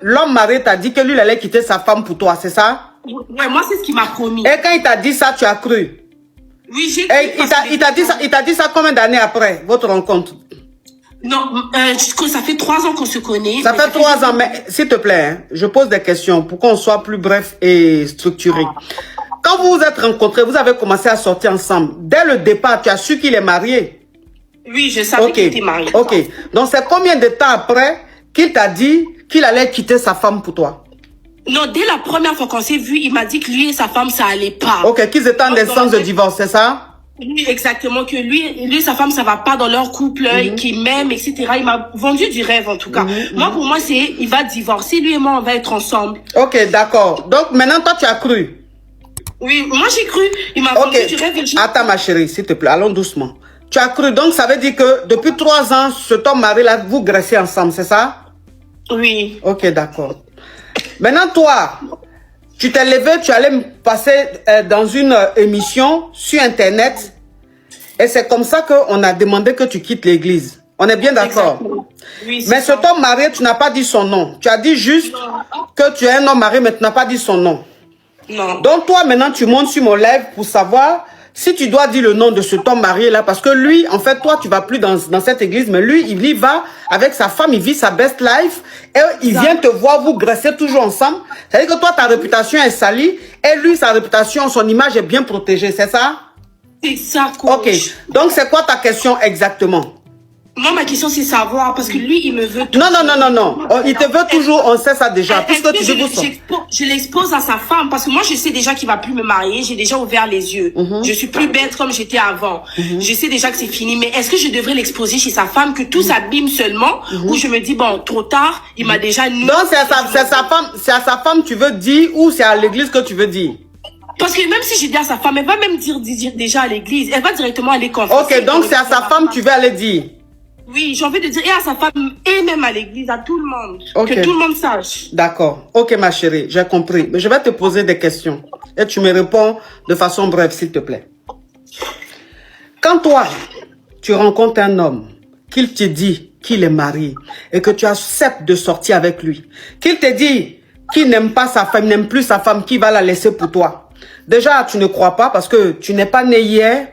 l'homme marié t'a dit que lui, il allait quitter sa femme pour toi, c'est ça? Ouais, moi, c'est ce qu'il m'a promis. Et quand il t'a dit ça, tu as cru? Oui, j'ai cru. Il t'a dit ça combien d'années après votre rencontre? Non, ça fait 3 ans qu'on se connaît. Ça fait 3 ans, mais s'il te plaît, hein, je pose des questions pour qu'on soit plus bref et structuré. Quand vous vous êtes rencontrés, vous avez commencé à sortir ensemble. Dès le départ, tu as su qu'il est marié? Oui, je savais qu'il était marié. Ok. Donc, c'est combien de temps après qu'il t'a dit qu'il allait quitter sa femme pour toi? Non, dès la première fois qu'on s'est vu, il m'a dit que lui et sa femme, ça allait pas. Ok, qu'ils étaient en instance de divorce, c'est ça? Oui, exactement, que lui et sa femme, ça va pas dans leur couple, qu'ils m'aiment, etc. Il m'a vendu du rêve, en tout cas. Moi, pour moi, c'est, il va divorcer, lui et moi, on va être ensemble. Ok, d'accord. Donc, maintenant, toi, tu as cru? Oui, moi, j'ai cru. Il m'a vendu du rêve. Attends, ma chérie, s'il te plaît, allons doucement. Tu as cru, donc ça veut dire que depuis 3 ans, cet homme marié-là, vous graissez ensemble, c'est ça? Oui. Ok, d'accord. Maintenant, toi, tu t'es levé, tu allais me passer dans une émission sur Internet. Et c'est comme ça qu'on a demandé que tu quittes l'église. On est bien d'accord? Oui, mais cet homme marié, tu n'as pas dit son nom. Tu as dit juste que tu es un homme marié, mais tu n'as pas dit son nom. Non. Donc toi, maintenant, tu montes sur mon live pour savoir si tu dois dire le nom de cet homme marié-là. Parce que lui, en fait, toi, tu vas plus dans cette église, mais lui, il y va avec sa femme, il vit sa best life. Et il vient te voir, vous graissez toujours ensemble. C'est-à-dire que toi, ta réputation est salie. Et lui, sa réputation, son image est bien protégée, c'est ça? C'est ça, coach. Ok. Donc, c'est quoi ta question exactement? Moi, ma question, c'est savoir, parce que lui, il me veut toujours. Non. Oh, il te veut toujours, on sait ça déjà. Puisque tu je l'expose à sa femme, parce que moi, je sais déjà qu'il va plus me marier. J'ai déjà ouvert les yeux. Je suis plus bête comme j'étais avant. Je sais déjà que c'est fini. Mais est-ce que je devrais l'exposer chez sa femme, que tout s'abîme seulement, ou je me dis, bon, trop tard, il m'a déjà... Donc, c'est à sa femme tu veux dire, ou c'est à l'église que tu veux dire? Parce que même si j'ai dit à sa femme, elle va même dire déjà à l'église. Elle va directement aller confesser. Ok, donc c'est à sa femme tu veux aller dire? Oui, j'ai envie de dire, et à sa femme, et même à l'église, à tout le monde. Okay. Que tout le monde sache. D'accord. Ok, ma chérie, j'ai compris. Mais je vais te poser des questions. Et tu me réponds de façon brève, s'il te plaît. Quand toi, tu rencontres un homme, qu'il te dit qu'il est marié, et que tu acceptes de sortir avec lui, qu'il te dit qu'il n'aime pas sa femme, n'aime plus sa femme, qu'il va la laisser pour toi. Déjà, tu ne crois pas parce que tu n'es pas né hier.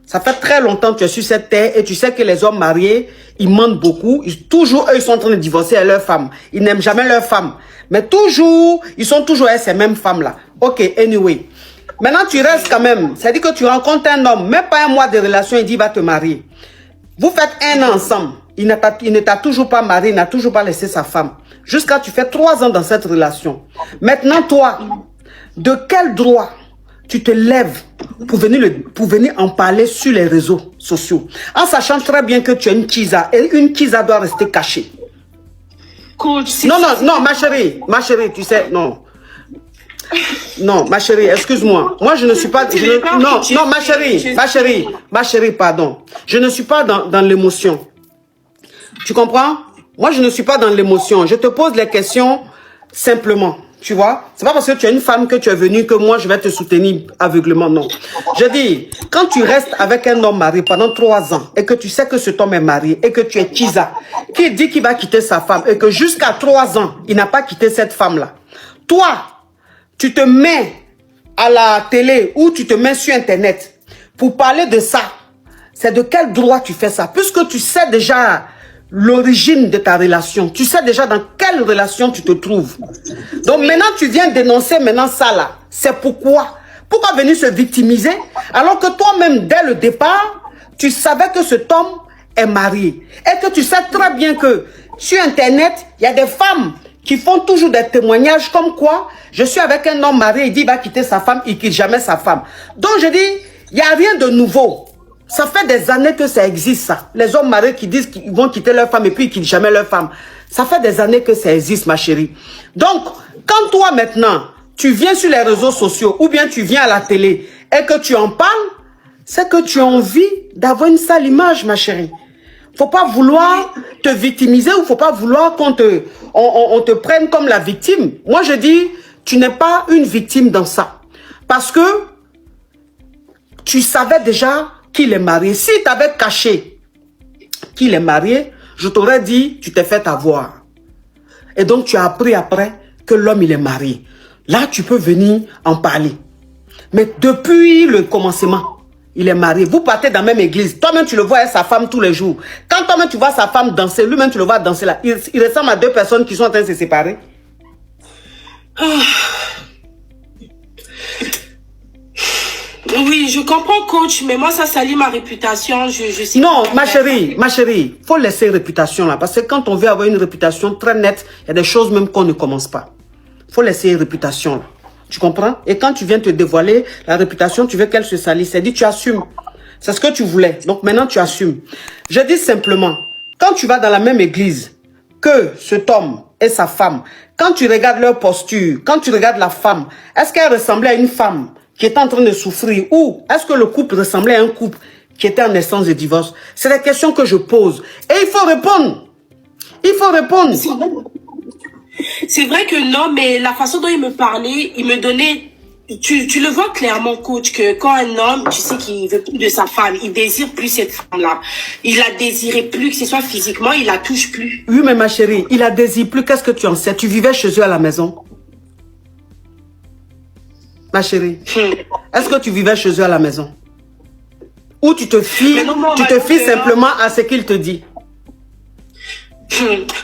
Ça fait très longtemps que tu es sur cette terre et tu sais que les hommes mariés, ils mentent beaucoup. Toujours, eux, ils sont en train de divorcer à leur femme. Ils n'aiment jamais leur femme. Mais toujours, ils sont toujours avec ces mêmes femmes-là. Ok, anyway. Maintenant, tu restes quand même. C'est-à-dire que tu rencontres un homme, même pas un mois de relation, il dit, il va te marier. Vous faites 1 an ensemble. Il ne t'a toujours pas marié, il n'a toujours pas laissé sa femme. Jusqu'à tu fais 3 ans dans cette relation. Maintenant, toi, de quel droit tu te lèves pour venir en parler sur les réseaux sociaux, en sachant très bien que tu es une Kisa, et une Kisa doit rester cachée. Coach, non, ma chérie, tu sais, non. Non, ma chérie, excuse-moi. Moi, je ne suis pas... non, ma chérie, pardon. Je ne suis pas dans l'émotion. Tu comprends? Moi, je ne suis pas dans l'émotion. Je te pose les questions simplement. Tu vois, c'est pas parce que tu es une femme que tu es venue que moi je vais te soutenir aveuglement, non. Je dis, quand tu restes avec un homme marié pendant 3 ans et que tu sais que cet homme est marié et que tu es Kisa, qui dit qu'il va quitter sa femme et que jusqu'à 3 ans, il n'a pas quitté cette femme-là. Toi, tu te mets à la télé ou tu te mets sur Internet pour parler de ça. C'est de quel droit tu fais ça? Puisque tu sais déjà l'origine de ta relation. Tu sais déjà dans quelle relation tu te trouves. Donc maintenant, tu viens dénoncer maintenant ça là. C'est pourquoi? Pourquoi venir se victimiser alors que toi-même, dès le départ, tu savais que cet homme est marié. Et que tu sais très bien que sur Internet, il y a des femmes qui font toujours des témoignages comme quoi je suis avec un homme marié, il dit il va quitter sa femme, il ne quitte jamais sa femme. Donc je dis, il n'y a rien de nouveau. Ça fait des années que ça existe, ça. Les hommes mariés qui disent qu'ils vont quitter leur femme et puis ils quittent jamais leur femme. Ça fait des années que ça existe, ma chérie. Donc, quand toi maintenant, tu viens sur les réseaux sociaux ou bien tu viens à la télé et que tu en parles, c'est que tu as envie d'avoir une sale image, ma chérie. Faut pas vouloir te victimiser ou faut pas vouloir qu'on on te prenne comme la victime. Moi, je dis, tu n'es pas une victime dans ça. Parce que tu savais déjà qu'il est marié. Si tu avais caché qu'il est marié, je t'aurais dit, tu t'es fait avoir. Et donc, tu as appris après que l'homme, il est marié. Là, tu peux venir en parler. Mais depuis le commencement, il est marié. Vous partez dans la même église. Toi-même, tu le vois avec sa femme tous les jours. Quand toi-même, tu vois sa femme danser, lui-même, tu le vois danser là. Il ressemble à deux personnes qui sont en train de se séparer. Oui, je comprends, coach, mais moi, ça salit ma réputation. Je sais non, ma chérie, faut laisser réputation là. Parce que quand on veut avoir une réputation très nette, il y a des choses même qu'on ne commence pas. Faut laisser réputation là. Tu comprends? Et quand tu viens te dévoiler, la réputation, tu veux qu'elle se salisse. C'est dit, tu assumes. C'est ce que tu voulais. Donc maintenant, tu assumes. Je dis simplement, quand tu vas dans la même église que cet homme et sa femme, quand tu regardes leur posture, quand tu regardes la femme, est-ce qu'elle ressemblait à une femme qui était en train de souffrir, ou est-ce que le couple ressemblait à un couple qui était en essence de divorce? C'est la question que je pose. Et il faut répondre. Il faut répondre. C'est vrai que non, mais la façon dont il me parlait, il me donnait... Tu le vois clairement, coach, que quand un homme, tu sais qu'il veut plus de sa femme, il désire plus cette femme-là. Il la désirait plus, que ce soit physiquement, il la touche plus. Oui, mais ma chérie, il la désire plus. Qu'est-ce que tu en sais? Tu vivais chez eux à la maison? Ma chérie, est-ce que tu vivais chez eux à la maison? Ou tu te fies, simplement à ce qu'il te dit?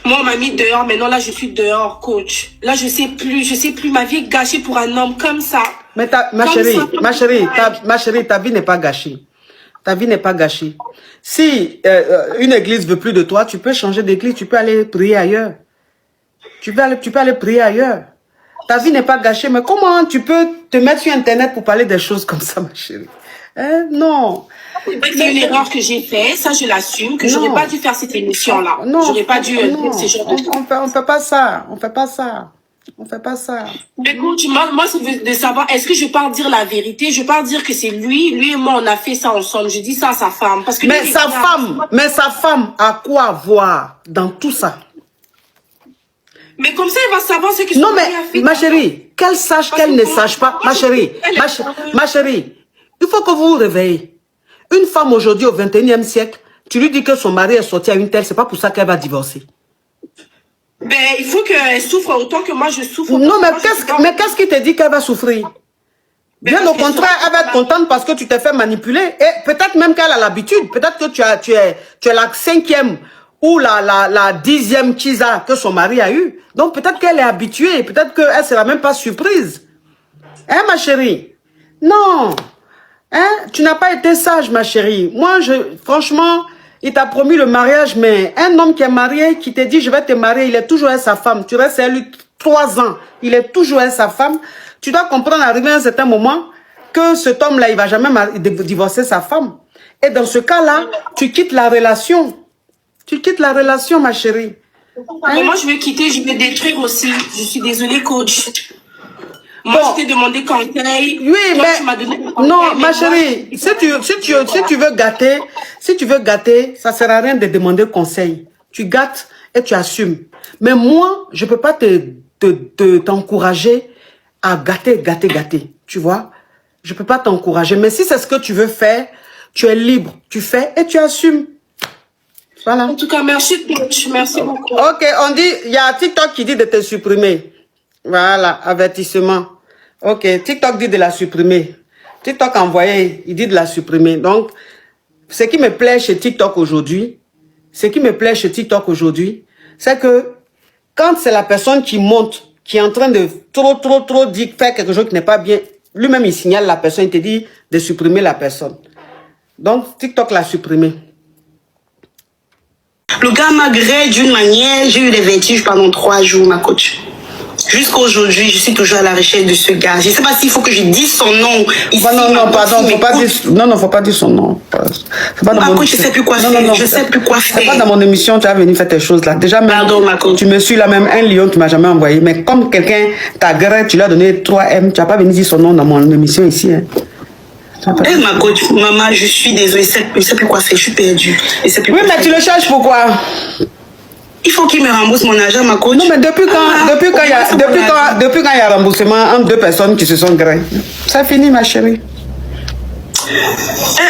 Moi, on m'a mis dehors, maintenant là, je suis dehors, coach. Là, je sais plus, ma vie est gâchée pour un homme comme ça. Mais ma chérie, ta vie n'est pas gâchée. Ta vie n'est pas gâchée. Si une église veut plus de toi, tu peux changer d'église, tu peux aller prier ailleurs. Tu peux aller prier ailleurs. Ta vie n'est pas gâchée, mais comment tu peux te mettre sur Internet pour parler des choses comme ça, ma chérie? Non. C'est une erreur que j'ai faite, ça je l'assume, que j'aurais pas dû faire cette émission-là. J'aurais pas dû ces genres de choses. On fait pas ça, on fait pas ça. On fait pas ça. Écoute, moi c'est de savoir, est-ce que je pars dire la vérité? Je pars dire que c'est lui et moi on a fait ça ensemble. Je dis ça à sa femme. Parce que mais sa femme a quoi voir dans tout ça? Mais comme ça, il va savoir ce que non, mais ma chérie, qu'elle sache, qu'elle ne sache pas. Ma chérie, il faut que vous vous réveillez. Une femme aujourd'hui au 21e siècle, tu lui dis que son mari est sorti à une telle, c'est pas pour ça qu'elle va divorcer. Ben, il faut qu'elle souffre autant que moi je souffre. Non, mais qu'est-ce qui te dit qu'elle va souffrir? Bien au contraire, elle va être contente parce que tu t'es fait manipuler. Et peut-être même qu'elle a l'habitude. Peut-être que tu es la 5e ou la 10e Kiza que son mari a eu. Donc peut-être qu'elle est habituée. Peut-être qu'elle ne sera même pas surprise. Hein, ma chérie? Non. Hein? Tu n'as pas été sage, ma chérie. Moi, franchement, il t'a promis le mariage, mais un homme qui est marié, qui te dit je vais te marier, il est toujours avec sa femme. Tu restes avec lui 3 ans. Il est toujours avec sa femme. Tu dois comprendre, arrivé à un certain moment, que cet homme-là, il ne va jamais divorcer sa femme. Et dans ce cas-là, tu quittes la relation. Tu quittes la relation, ma chérie. Hein? Mais moi, je vais quitter, je vais détruire aussi. Je suis désolée, coach. Moi, je t'ai demandé conseil. Oui, mais non, ma chérie, si tu veux gâter, ça sert à rien de demander conseil. Tu gâtes et tu assumes. Mais moi, je peux pas t'encourager à gâter. Tu vois? Je peux pas t'encourager. Mais si c'est ce que tu veux faire, tu es libre. Tu fais et tu assumes. Voilà. En tout cas, merci, coach. Merci beaucoup. Ok, on dit, il y a TikTok qui dit de te supprimer. Voilà, avertissement. Ok, TikTok dit de la supprimer. TikTok envoyé, il dit de la supprimer. Donc, ce qui me plaît chez TikTok aujourd'hui, c'est que quand c'est la personne qui monte, qui est en train de trop dire, faire quelque chose qui n'est pas bien, lui-même il signale la personne, il te dit de supprimer la personne. Donc, TikTok l'a supprimé. Le gars m'a gré d'une manière, j'ai eu des vertiges pendant 3 jours, ma coach. Jusqu'à aujourd'hui, je suis toujours à la recherche de ce gars. Je ne sais pas s'il faut que je dise son nom. Ici, non, pardon, faut pas dire son nom. Ma coach, je ne sais plus quoi faire. Je sais plus quoi faire. C'est pas dans mon émission, tu as venu faire tes choses là. Déjà, même, pardon, ma coach. Tu me suis là, même un lion, tu m'as jamais envoyé. Mais comme quelqu'un t'a gré, tu lui as donné 3M, tu n'as pas venu dire son nom dans mon émission ici. Hein. Ma coach, maman, je suis désolée, je ne sais plus quoi faire, je suis perdue. Oui, mais tu le cherches pourquoi? Il faut qu'il me rembourse mon argent, ma coach. Non, mais depuis quand il y a remboursement entre 2 personnes qui se sont grées? C'est fini, ma chérie.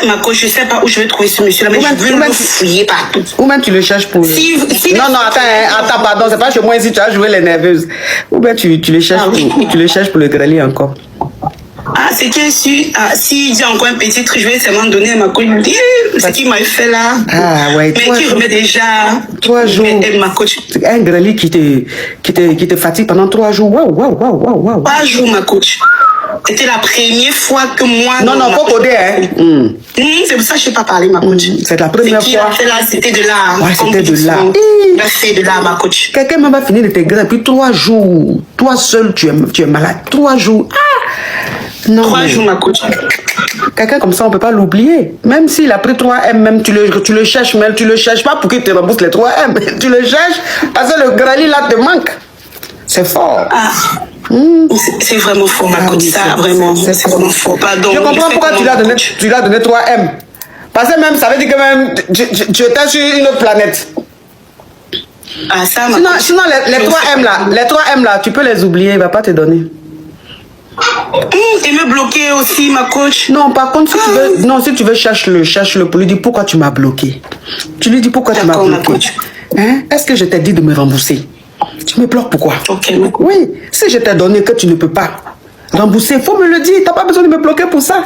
Ma coach, je sais pas où je vais trouver ce monsieur-là, mais je veux le fouiller partout. Ou même tu le cherches pour... non, attends, pardon, c'est pas chez moi ici, tu as joué les nerveuses. Ou bien tu le cherches pour le grêler encore. Ah, c'est que si dit encore un petit truc, je vais seulement donner à ma coach, me dire ce qu'il m'a fait là. Ah ouais, mais qui remet déjà 3 jours. Ma coach. Un grêler qui te fatigue pendant 3 jours. Waouh. 3 jours, ma coach. C'était la première fois que moi... Non, faut coder, hein. C'est pour ça que je ne sais pas parler, ma coach. C'est la première fois. C'était de là. Ouais, c'était de là. C'est de là, ma coach. Quelqu'un m'a fini de te griller, puis 3 jours. Toi seul, tu es malade. 3 jours. Non, 3 jours, ma coach. Quelqu'un comme ça, on ne peut pas l'oublier. Même s'il a pris 3M, même tu le cherches, mais tu le cherches pas pour qu'il te rembourse les 3M. Tu le cherches parce que le grali là te manque. C'est fort. C'est vraiment fort, ma coach. Ça, vraiment. C'est vraiment fort. Pardon. Je comprends pourquoi tu lui as donné 3M. Parce que même, ça veut dire que même, tu étais sur une autre planète. Ah, ça, sinon les 3M là, tu peux les oublier, il ne va pas te donner. Et me bloquer aussi, ma coach. Non, par contre, si tu veux, cherche-le pour lui dire pourquoi tu m'as bloqué. Tu lui dis pourquoi tu m'as bloqué. Hein? Est-ce que je t'ai dit de me rembourser? Tu me bloques pourquoi? Ok. Oui, si je t'ai donné que tu ne peux pas rembourser, il faut me le dire. Tu n'as pas besoin de me bloquer pour ça.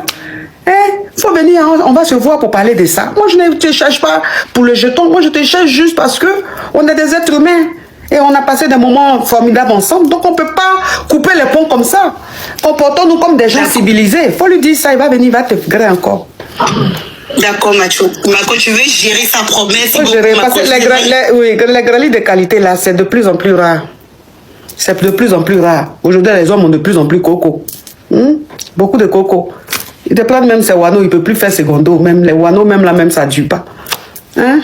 Il faut venir, on va se voir pour parler de ça. Moi, je ne te cherche pas pour le jeton. Moi, je te cherche juste parce qu'on est des êtres humains. Et on a passé des moments formidables ensemble. Donc, on ne peut pas couper les ponts comme ça. Comportons-nous comme des gens civilisés. Il faut lui dire ça, il va venir, il va te griller encore. D'accord, Macho. Macho, tu veux gérer sa promesse. Il faut gérer, parce que les grêlis de qualité, là, c'est de plus en plus rare. C'est de plus en plus rare. Aujourd'hui, les hommes ont de plus en plus coco. Beaucoup de coco. Ils te prennent même ces wano, ils ne peuvent plus faire secondo. Même les wano, même là, même ça ne dure pas. Hein?